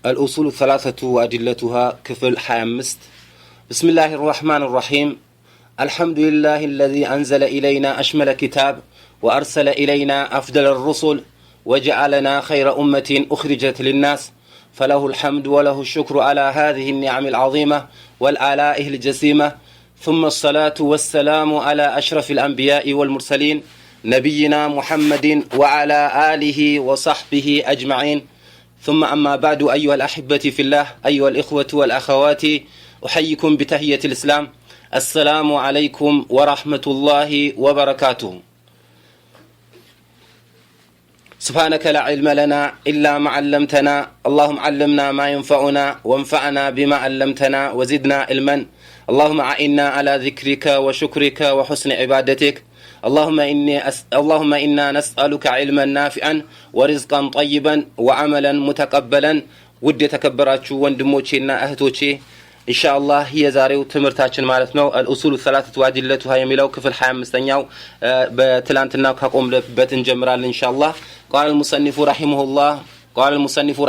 الأصول الثلاثة وأدلتها كفل حامست. بسم الله الرحمن الرحيم. الحمد لله الذي أنزل إلينا أشمل كتاب وأرسل إلينا أفضل الرسل وجعلنا خير أمة أخرجت للناس، فله الحمد وله الشكر على هذه النعم العظيمة والآلاء الجسيمة، ثم الصلاة والسلام على أشرف الأنبياء والمرسلين نبينا محمد وعلى آله وصحبه أجمعين، ثم أما بعد. أيها الأحبة في الله، أيها الإخوة والأخوات، أحييكم بتحية الإسلام. السلام عليكم ورحمة الله وبركاته. سبحانك لا علم لنا إلا ما علمتنا، اللهم علمنا ما ينفعنا وانفعنا بما علمتنا وزدنا علما. اللهم أعنا على ذكرك وشكرك وحسن عبادتك. اللهم إنا نسألك علما نافعا ورزقا طيبا وعملا متقبلا. ودي تكبراتشو وندموچينا اهتوچي ان شاء الله هي زاريو تمرتاችን ማለት ነው الأصول الثلاثة وأدلتها የሚለው ክፍል 25ኛው በትላንትና ካቆምንበት እንጀምራለን ان شاء الله. قال المصنف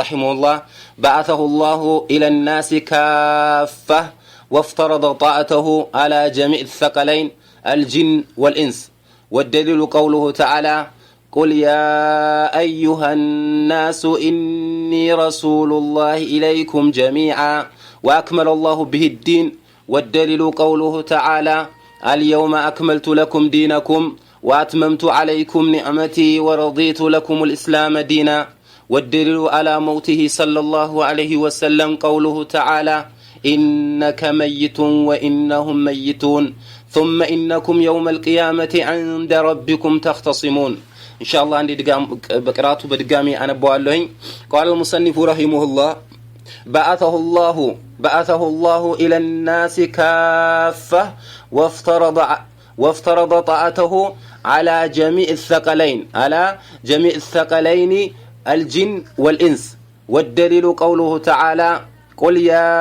رحمه الله بعثه الله إلى الناس كافة وافترض طاعته على جميع الثقلين الجن والإنس، والدليل قوله تعالى قل يا أيها الناس إني رسول الله إليكم جميعا وأكمل الله به الدين، والدليل قوله تعالى اليوم أكملت لكم دينكم وأتممت عليكم نعمتي ورضيت لكم الإسلام دينا، والدليل على موته صلى الله عليه وسلم قوله تعالى إنك ميت وإنهم ميتون ثم إنكم يوم القيامة عند ربكم تختصمون. إن شاء الله عندي بقراته بدقامي أنا بوالله. قال المصنف رحمه الله بعثه الله إلى الناس كافة وافترض طاعته على جميع الثقلين الجن والإنس، والدليل قوله تعالى قل يا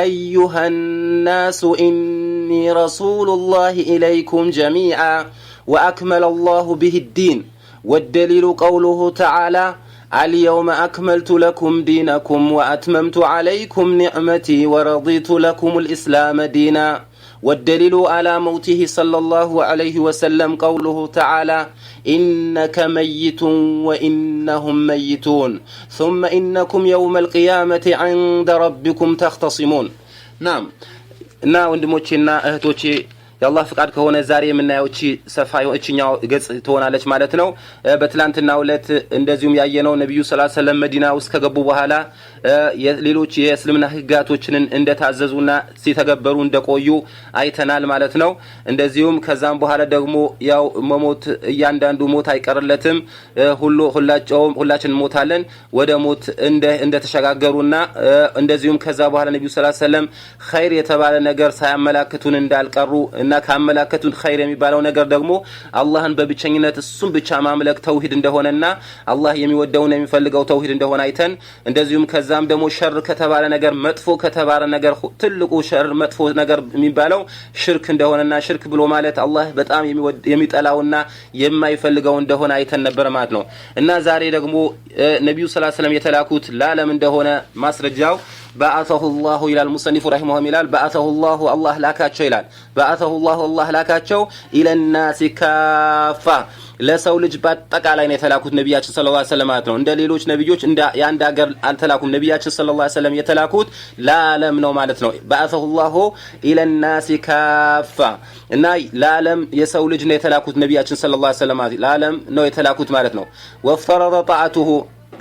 أيها الناس إني رسول الله إليكم جميعا وأكمل الله به الدين، والدليل قوله تعالى اليوم أكملت لكم دينكم وأتممت عليكم نعمتي ورضيت لكم الإسلام دينا، والدليل على موته صلى الله عليه وسلم قوله تعالى إنك ميت وإنهم ميتون ثم إنكم يوم القيامة عند ربكم تختصمون. نعم እና ወንድሞቼና እህቶቼ የአላህ ፍቃድ ከሆነ ዛሬ የምናየው ሰፋዩ እቺኛው ገጽ ትሆናለች ማለት ነው። በትላንትናው ዕለት እንደዚሁም ያየነው ነብዩ ሰለላሁ ዐለይሂ ወሰለም መዲና ውስጥ ከገቡ በኋላ ሌሎች የእስልምና ህጋቶችን እንደታዘዙና ሲተገበሩ እንደቆዩ አይተናል ማለት ነው። እንደዚሁም ከዛም በኋላ ደግሞ ያው መሞት እያንዳንዱ ሞት አይቀርለትም፣ ሁላችን ሞታለን ወደ ሞት እንደተሸጋገሩና እንደዚሁም ከዛ በኋላ ነብዩ ሰለላሁ ዐለይሂ ወሰለም ኸይር የተባለ ነገር ሳያመላክቱን እንዳልቀሩ እና ካመላከቱን ኸይር የሚባለው ነገር ደግሞ አላህን በብቸኝነት እሱን ብቻ ማምለክ ተውሂድ እንደሆነና አላህ የሚወደውና የሚፈልገው ተውሂድ እንደሆነ አይተን እንደዚሁም ከዛም ደግሞ ሸር ከተባለ ነገር መጥፎ ከተባለ ነገር ትልቁ ሸር መጥፎ ነገር የሚባለው ሽርክ እንደሆነና ሽርክ ብሎ ማለት አላህ በጣም የሚጠላውና የማይፈልገው እንደሆነ አይተን ነበር ማለት ነው። እና ዛሬ ደግሞ ነብዩ ሰለላሁ ዐለይሂ ወሰለም የተላኩት ለዓለም እንደሆነ ማስረጃው بعثه الله إلى المصنف رحمه الله بعثه الله لاكاچو ይላል። بعثه الله ላካቸው إلى الناس كافة ለሰው ልጅ በአጠቃላይ ነው የተላኩት ነብያችን ሰለላሁ ዐለይሂ ወሰለም ማለት ነው። እንደ ሌሎች ነብዮች እንደ ያንድ ሀገር አልተላኩም። ነብያችን ሰለላሁ ዐለይሂ ወሰለም የተላኩት ለዓለም ነው ማለት ነው። بعثه الله إلى الناس كافة እና ለዓለም የሰው ልጅ ነው የተላኩት ነብያችን ሰለላሁ ዐለይሂ ወሰለም ለዓለም ነው የተላኩት ማለት ነው። وافترض طاعته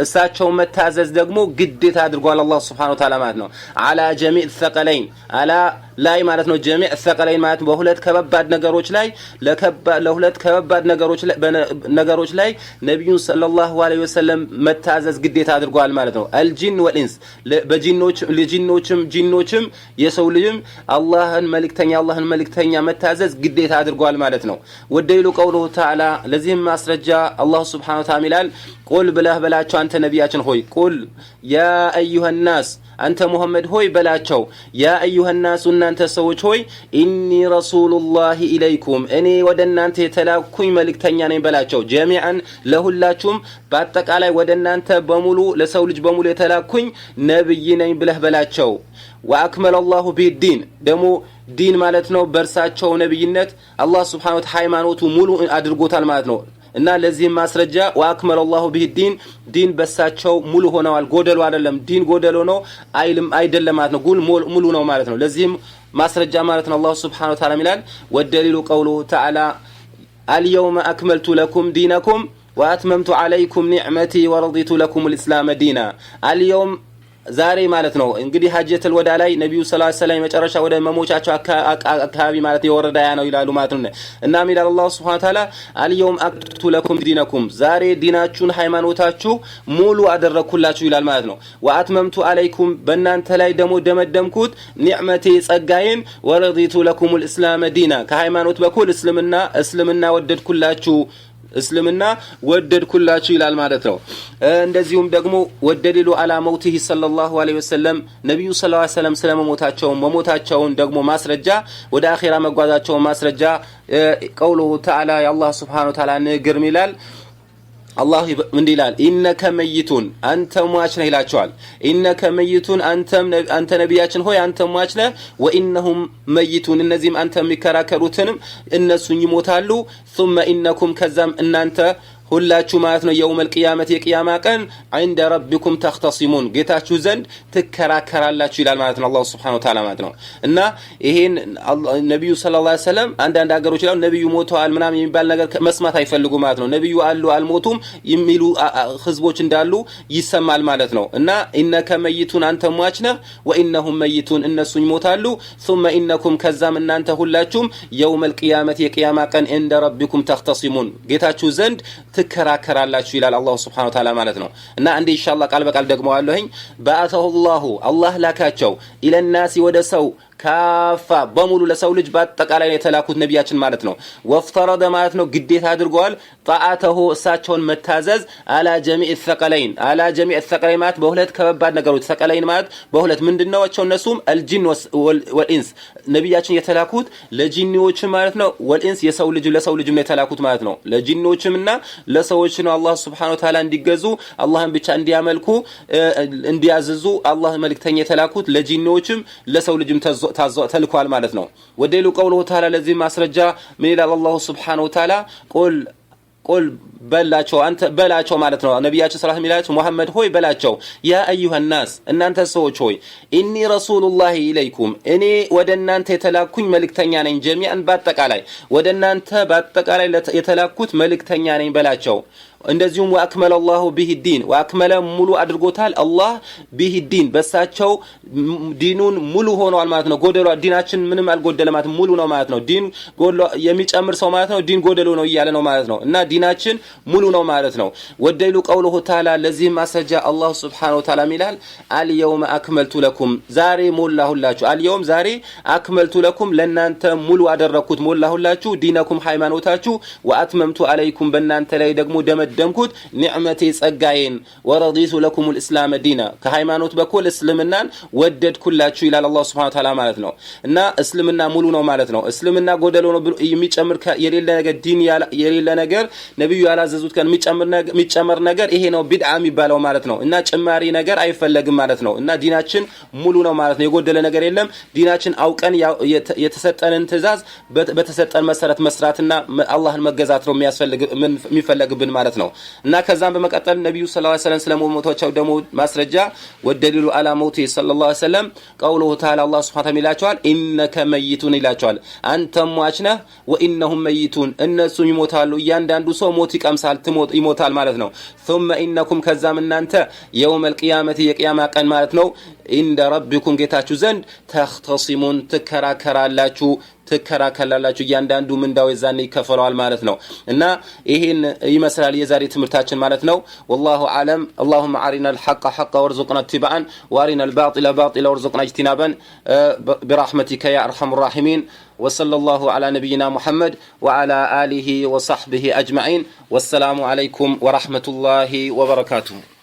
እሳቸው መታዘዝ ደግሞ ግዴታ አድርጓል አላህ Subhanahu Wa Ta'ala ማለት ነው። على جميع الثقلين على ላይ ማለት ነው። جميع الثقلين ማለት በሁለት ከባድ ነገሮች ላይ ለሁለት ከባድ ነገሮች ላይ ነብዩ ሰለላሁ ዐለይሂ ወሰለም መታዘዝ ግዴታ አድርጓል ማለት ነው። الجن والانس ጂኖችም የሰው ልጅም አላህን መልእክተኛ መታዘዝ ግዴታ አድርጓል ማለት ነው። ወደይሉ قوله تعالى ለዚህም ማስረጃ አላህ Subhanahu Wa Ta'ala قل بله بلاچو አንተ ነብያችን ሆይ قل يا ايها الناس አንተ ሙሐመድ ሆይ በላቸው ያ አዩሃ الناس እናንተ ሰዎች ሆይ ኢኒ ረሱሉላሂ ኢለይኩም እኔ ወደ እናንተ የተላኩኝ መልእክተኛ ነኝ በላቸው ጀሚዓን ለሁላችሁም በአጠቃላይ ወደ እናንተ በሙሉ ለሰው ልጅ በሙሉ የተላኩኝ ነብይ ነኝ ብለህ በላቸው ወአክመለ الله بالدين ደሞ ዲን ማለት ነው በርሳቸው ነብይነት አላህ Subhanahu Wa Ta'ala ሃይማኖቱ ሙሉ አድርጎታል ማለት ነው እና ለዚህ ማስረጃ ወአክመለ الله بالدين ዲን በሳቸው ሙሉ ሆነዋል ጎደሎ አይደለም ዲን ጎደሎ ነው አይደለም ማለት ነው ሙሉ ነው ማለት ነው ለዚህም ማስረጃ ማለት ነው አላህ Subhanahu Wa Ta'ala ይላል ወደሊሉ ቀውሉሁ ተዓላ اليوم أكملت لكم دينكم وأتممت عليكم نعمتي ورضيت لكم الإسلام دينا اليوم ዛሬ ማለት ነው እንግዲህ ሐጀተል ወዳ ላይ ነብዩ ሰለላሁ ዐለይሂ ወሰለም መጨረሻ ወደ መሞቻቸው አካባቢ ማለት የወረዳ ያ ነው ይላሉ ማለት ነው እና ሚላል አላህ Subhanahu Wa Ta'ala አልየውም አክቱ ለኩም ዲነኩም ዛሬ ዲናችሁን ሃይማኖታችሁ ሙሉ አደረኩላችሁ ይላል ማለት ነው ወአትመምቱ አለይኩም በእናንተ ላይ ደሞ ደመደምኩት ኒዕመቴ ጸጋዬን ወረዲቱ ለኩሙል ኢስላም ዲና ከሃይማኖት በኩል እስልምና ወደድኩላችሁ እስልምና ወደድኩላችሁ ይላል ማለት ነው እንደዚሁም ደግሞ ወደሊሉ አላ መውቲሂ ሰለላሁ ዐለይሂ ወሰለም ነብዩ ሰለላሁ ዐለይሂ ወሰለም ስለመሞታቸውን ደግሞ ማስረጃ ወደ አኺራ መጓዛቸው ማስረጃ ቀውሉሁ ተዓላ የአላህ Subhanahu Wa Ta'ala ንግር ይላል الله من دلال إنك ميتون أنت مواجنه إلى شوال إنك ميتون أنت نبياتن هو أنت مواجنه وإنهم ميتون النزيم أنت مكراكروتنم الناس يموتالو ثم إنكم كذم أن أنت ሁላችሁ ማለት ነው يوم القيامه የቂያማ ቀን عند ربكم تختصمون ጌታችሁ ዘንድ ትከራከራላችሁ ይላል ማለት ነው አላህ Subhanahu Wa Ta'ala ማለት ነው እና ይሄን ነብዩ ሰለላሁ ዐለይሂ ወሰለም አንዳንድ ሀገሮች ላይ ነብዩ ሞተዋል ምናምን የሚባል ነገር መስማት አይፈልጉ ማለት ነው ነብዩ አሉ አልሞቱም የሚሉ ህዝቦች እንዳሉ ይሰማል ማለት ነው እና ኢነከ መይቱን አንተ ሟች ነህ ወኢነሁም መይቱን እነሱ ይሞታሉ ثم انكم ከዛም እናንተ ሁላችሁም يوم القيامه የቂያማ ቀን عند ربكم تختصمون ጌታችሁ ዘንድ ትከራከራላችሁ ይላል አላህ Subhanahu Wa Ta'ala ማለት ነው እና እንደ ኢንሻአላህ ቃል በቃል ደግመዋለሁኝ በአተሁላሁ አላህ ላካቸው ኢለናሲ ወደ ሰው ካፋ በሙሉ ለሰው ልጅ በአጠቃላይ የተላኩት ነብያችን ማለት ነው ወፍተረደ ማለት ነው ግዴታ አድርገዋል ጣአተሁ እሳቸውን መታዘዝ አላ ጀሚዕ الثقلين አላ ጀሚዕ الثقلين ማለት በሁለት ከባድ ነገሮች ثقلين ማለት በሁለት ምንድነውቸው እነሱም الجن والانس ነብያችን የተላኩት ለጂኒዎች ማለት ነው والانس የሰው ልጅ ለሰው ልጅም የተላኩት ማለት ነው ለጂኒዎችምና ለሰዎች ነው አላህ Subhanahu Wa Ta'ala እንዲገዙ አላህን ብቻ እንዲያመልኩ እንዲያዘዙ አላህ መልእክተኛ የተላኩት ለጂኒዎችም ለሰው ልጅም ተልኳል ማለት ነው ወደሉ ቀውሉሁ ተዓላ ለዚህ ማስረጃ ምን ይላል አላህ Subhanahu Wa Ta'ala ቁል በላቸው አንተ በላቸው ማለት ነው ነብያችን ሰለላሁ ዐለይሂ ወሰለም ሙሐመድ ሆይ በላቸው ያ አዩሃ الناس እናንተ ሰዎች ሆይ ኢኒ ረሱሉላሂ ኢለይኩም እኔ ወደ እናንተ የተላኩኝ መልእክተኛ ነኝ ጀሚዓን በአጠቃላይ ወደ እናንተ በአጠቃላይ የተላኩት መልእክተኛ ነኝ በላቸው እንደዚሁም ወአክመለ الله به الدين ወአክመለ ሙሉ አድርጎታል አላህ به الدين በሳቸው ዲኑን ሙሉ ሆኗል ማለት ነው ጎደሎ ዲናችን ምንም አልጎደለ ማለት ሙሉ ነው ማለት ነው ዲን ጎደሎ የሚጨምር ሰው ማለት ነው ዲን ጎደሎ ነው ይያለ ነው ማለት ነው እና ዲናችን ሙሉ ነው ማለት ነው ወደሉ ቀውሉሁ ተዓላ ለዚህ ማስረጃ አላህ Subhanahu Wa Ta'ala ይላል اليوم اكملت لكم ዛሬ ሞላሁላችሁ اليوم ዛሬ اكملت لكم ለናንተ ሙሉ አደረኩት ሞላሁላችሁ ዲነኩም ሃይማኖታችሁ ወአትመምቱ አለይኩም በእናንተ ላይ ደግሞ ደምኩት ኒዕመቴ ጸጋዬን ወረዲቱ ለኩም الاسلام ዲና ከሃይማኖት በኩል እስልምናን ወደድኩላችሁ ይላል አላህ Subhanahu Wa Ta'ala ማለት ነው እና እስልምና ሙሉ ነው ማለት ነው እስልምና ጎደሎ ነው የሚጨምር የሌለ ነገር ዲን የሌለ ነገር ነብዩ ያላዘዙት kan የሚጨምር ነገር ይሄ ነው ቢድዓ የሚባለው ማለት ነው እና ጭማሪ ነገር አይፈለግም ማለት ነው እና ዲናችን ሙሉ ነው ማለት ነው የጎደለ ነገር የለም ዲናችን አውቀን የተሰጠንን ትእዛዝ በተሰጠን መሰረት መስራትና አላህን መገዛት ነው የሚፈልግብን ማለት ነው እና ከዛም በመቀጠል ነብዩ ሰለላሁ ዐለይሂ ወሰለም ስለሞታቸው ደሞ ማስረጃ ወደሊሉ አላ መውቲ ሰለላሁ ዐለይሂ ወሰለም ቀውሉሁ ተዓላ አላህ Subhanahu Wa Ta'ala ይላቸዋል ኢነከ መይቱን ይላቸዋል አንተም ሟች ነህ ወኢነሁም መይቱን እነሱ ይሞታሉ እያንዳንዱ ሰው ሞት ይቀምሳል ይሞታል ማለት ነው ثم انكم ከዛም እናንተ يوم القيامه የቂያማ ቀን ማለት ነው عند ربكم ጌታችሁ ዘንድ ተختصمون ትከራከራላችሁ እያንዳንዱ ምንዳው የዛኔ ይከፈላል ማለት ነው እና ይሄን ይመስላል የዛሬ ትምርታችን ማለት ነው والله اعلم اللهم ارنا الحق حقا وارزقنا اتباعا وارنا الباطل باطلا وارزقنا اجتنابا برحمتك يا ارحم الراحمين وصلى الله على نبينا محمد وعلى اله وصحبه اجمعين والسلام عليكم ورحمة الله وبركاته